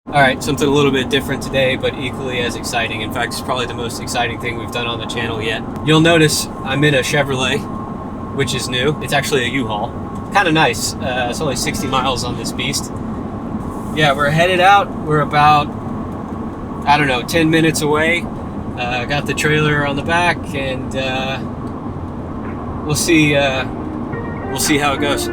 All right, something a little bit different today, but equally as exciting. In fact, it's probably the most exciting thing we've done on the channel yet. You'll notice I'm in a Chevrolet, which is new. It's actually a U-Haul. Kind of nice. It's only 60 miles on this beast. Yeah, we're headed out. We're about, I don't know, 10 minutes away. Got the trailer on the back, and we'll see how it goes.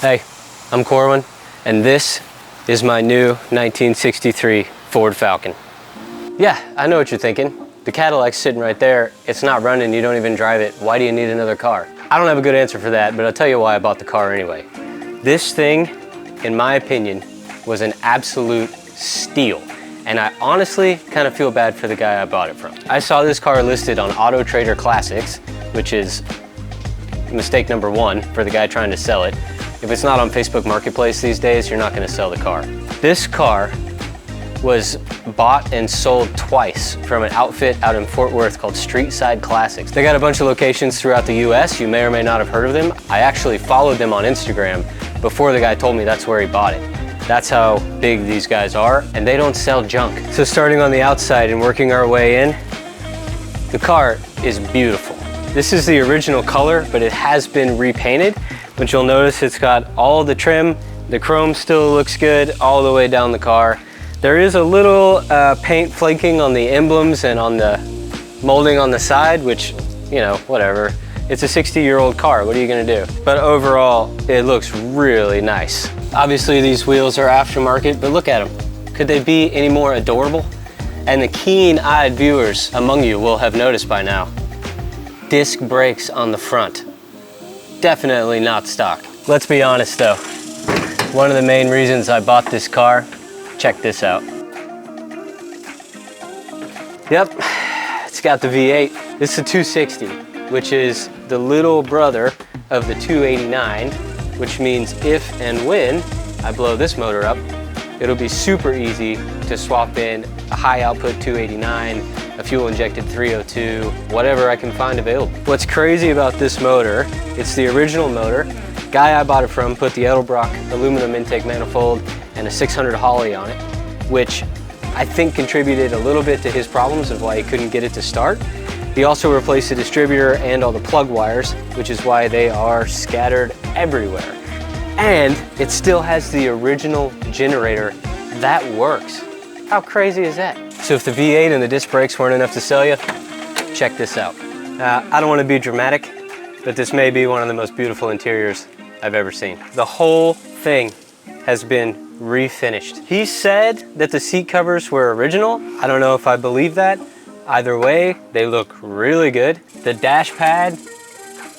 Hey, I'm Corwin, and this is my new 1963 Ford Falcon. Yeah, I know what you're thinking. The Cadillac's sitting right there. It's not running, you don't even drive it. Why do you need another car? I don't have a good answer for that, but I'll tell you why I bought the car anyway. This thing, in my opinion, was an absolute steal. And I honestly kind of feel bad for the guy I bought it from. I saw this car listed on Auto Trader Classics, which is mistake number one for the guy trying to sell it. If it's not on Facebook Marketplace these days, you're not gonna sell the car. This car was bought and sold twice from an outfit out in Fort Worth called Street Side Classics. They got a bunch of locations throughout the US. You may or may not have heard of them. I actually followed them on Instagram before the guy told me that's where he bought it. That's how big these guys are, and they don't sell junk. So starting on the outside and working our way in, the car is beautiful. This is the original color, but it has been repainted, but you'll notice it's got all the trim. The chrome still looks good all the way down the car. There is a little paint flaking on the emblems and on the molding on the side, which, you know, whatever. It's a 60-year-old car, what are you gonna do? But overall, it looks really nice. Obviously these wheels are aftermarket, but look at them. Could they be any more adorable? And the keen-eyed viewers among you will have noticed by now, disc brakes on the front. Definitely not stock. Let's be honest though, one of the main reasons I bought this car, check this out. Yep, it's got the V8. This is a 260, which is the little brother of the 289, which means if and when I blow this motor up, it'll be super easy to swap in a high output 289, a fuel injected 302, whatever I can find available. What's crazy about this motor, it's the original motor. Guy I bought it from put the Edelbrock aluminum intake manifold and a 600 Holley on it, which I think contributed a little bit to his problems of why he couldn't get it to start. He also replaced the distributor and all the plug wires, which is why they are scattered everywhere. And it still has the original generator that works. How crazy is that? So if the V8 and the disc brakes weren't enough to sell you, check this out. I don't want to be dramatic, but this may be one of the most beautiful interiors I've ever seen. The whole thing has been refinished. He said that the seat covers were original. I don't know if I believe that. Either way, they look really good. The dash pad,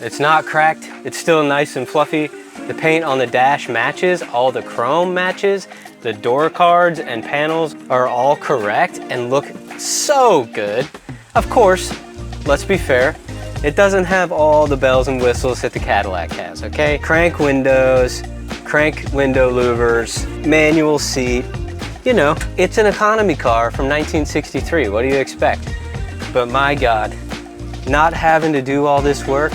it's not cracked. It's still nice and fluffy. The paint on the dash matches, all the chrome matches. The door cards and panels are all correct and look so good. Of course, let's be fair, it doesn't have all the bells and whistles that the Cadillac has, okay? Crank windows, crank window louvers, manual seat. You know, it's an economy car from 1963. What do you expect? But my God, not having to do all this work.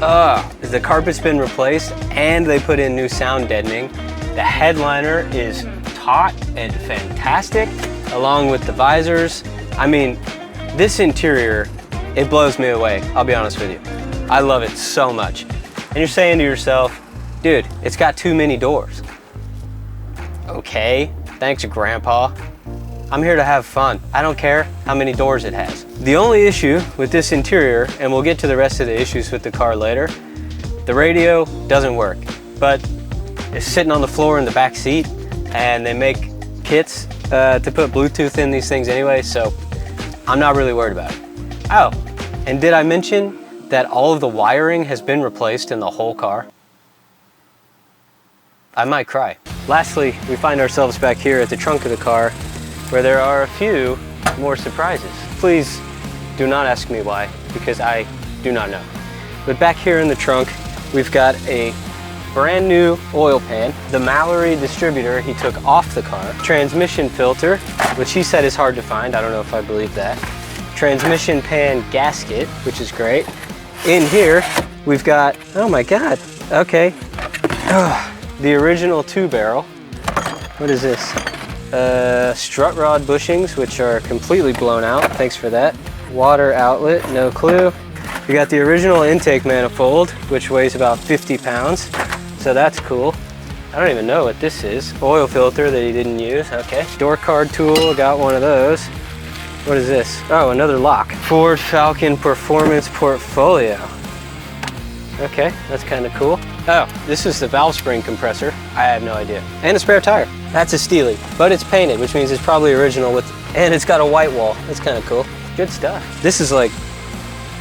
The carpet's been replaced and they put in new sound deadening. The headliner is taut and fantastic, along with the visors. I mean, this interior, it blows me away, I'll be honest with you. I love it so much. And you're saying to yourself, dude, it's got too many doors. Okay. Thanks, Grandpa. I'm here to have fun. I don't care how many doors it has. The only issue with this interior, and we'll get to the rest of the issues with the car later, the radio doesn't work, but it's sitting on the floor in the back seat, and they make kits to put Bluetooth in these things anyway, so I'm not really worried about it. Oh, and did I mention that all of the wiring has been replaced in the whole car? I might cry. Lastly, we find ourselves back here at the trunk of the car where there are a few more surprises. Please do not ask me why, because I do not know. But back here in the trunk, we've got a brand new oil pan, the Mallory distributor he took off the car, transmission filter, which he said is hard to find. I don't know if I believe that. Transmission pan gasket, which is great. In here, we've got, oh my God, okay. The original 2-barrel. What is this? Strut rod bushings, which are completely blown out. Thanks for that. Water outlet, no clue. We got the original intake manifold, which weighs about 50 pounds. So that's cool. I don't even know what this is. Oil filter that he didn't use, okay. Door card tool, got one of those. What is this? Oh, another lock. Ford Falcon Performance Portfolio. Okay, that's kind of cool. Oh, this is the valve spring compressor. I have no idea. And a spare tire. That's a Steely, but it's painted, which means it's probably original and it's got a white wall. That's kind of cool. Good stuff. This is like,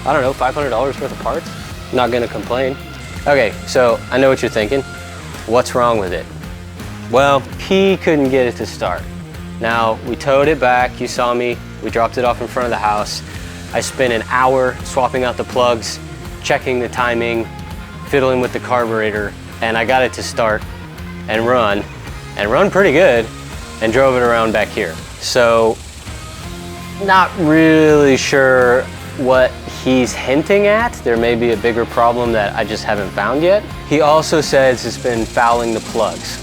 I don't know, $500 worth of parts. Not gonna complain. Okay, so I know what you're thinking. What's wrong with it? Well, he couldn't get it to start. Now, we towed it back. You saw me. We dropped it off in front of the house. I spent an hour swapping out the plugs, checking the timing, fiddling with the carburetor, and I got it to start and run pretty good, and drove it around back here. So, not really sure what he's hinting at. There may be a bigger problem that I just haven't found yet. He also says it's been fouling the plugs.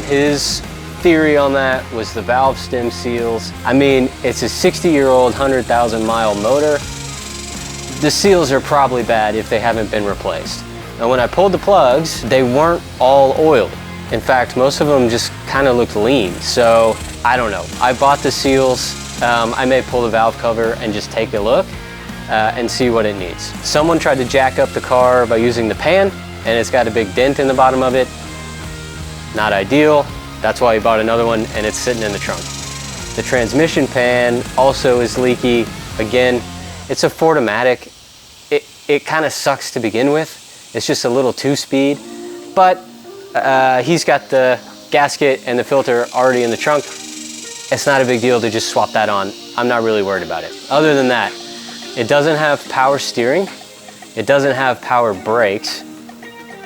His theory on that was the valve stem seals. I mean, it's a 60-year-old, 100,000-mile motor. The seals are probably bad if they haven't been replaced. And when I pulled the plugs, they weren't all oiled. In fact, most of them just kind of looked lean. So I don't know. I bought the seals I may pull the valve cover and just take a look and see what it needs. Someone tried to jack up the car by using the pan, and it's got a big dent in the bottom of it. Not ideal. That's why he bought another one, and it's sitting in the trunk. The transmission pan also is leaky. Again, it's a Fordomatic. It kind of sucks to begin with. It's just a little 2-speed, but he's got the gasket and the filter already in the trunk. It's not a big deal to just swap that on. I'm not really worried about it. Other than that, it doesn't have power steering. It doesn't have power brakes.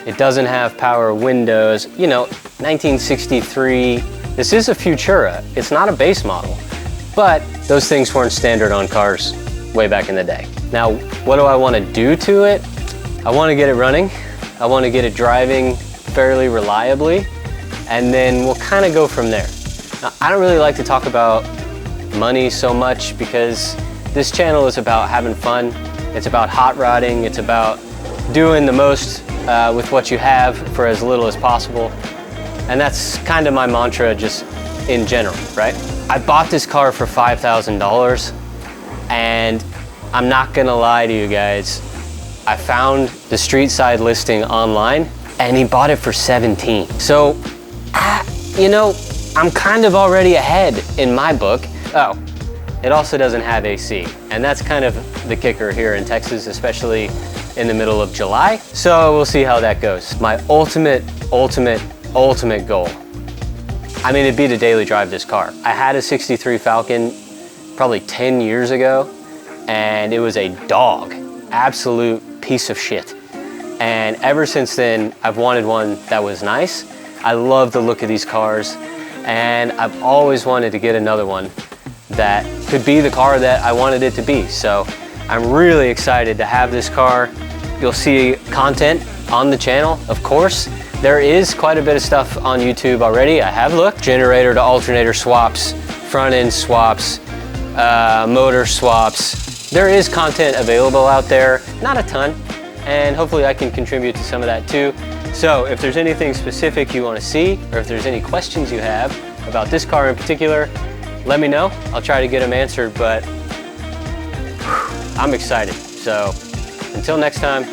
It doesn't have power windows. You know, 1963, this is a Futura. It's not a base model, but those things weren't standard on cars way back in the day. Now, what do I want to do to it? I want to get it running. I want to get it driving fairly reliably, and then we'll kind of go from there. Now, I don't really like to talk about money so much because this channel is about having fun. It's about hot rodding. It's about doing the most with what you have for as little as possible. And that's kind of my mantra just in general, right? I bought this car for $5,000, and I'm not gonna lie to you guys. I found the street side listing online, and he bought it for 17. So, you know, I'm kind of already ahead in my book. Oh, it also doesn't have AC, and that's kind of the kicker here in Texas, especially in the middle of July. So we'll see how that goes. My ultimate goal, I mean, it'd be to daily drive this car. I had a 63 Falcon probably 10 years ago, and it was a dog, absolute piece of shit. And ever since then, I've wanted one that was nice. I love the look of these cars, and I've always wanted to get another one that could be the car that I wanted it to be. So I'm really excited to have this car. You'll see content on the channel, of course. There is quite a bit of stuff on YouTube already. I have looked. Generator to alternator swaps, front end swaps, motor swaps. There is content available out there, not a ton, and hopefully I can contribute to some of that too. So if there's anything specific you want to see, or if there's any questions you have about this car in particular, let me know. I'll try to get them answered, but I'm excited. So until next time,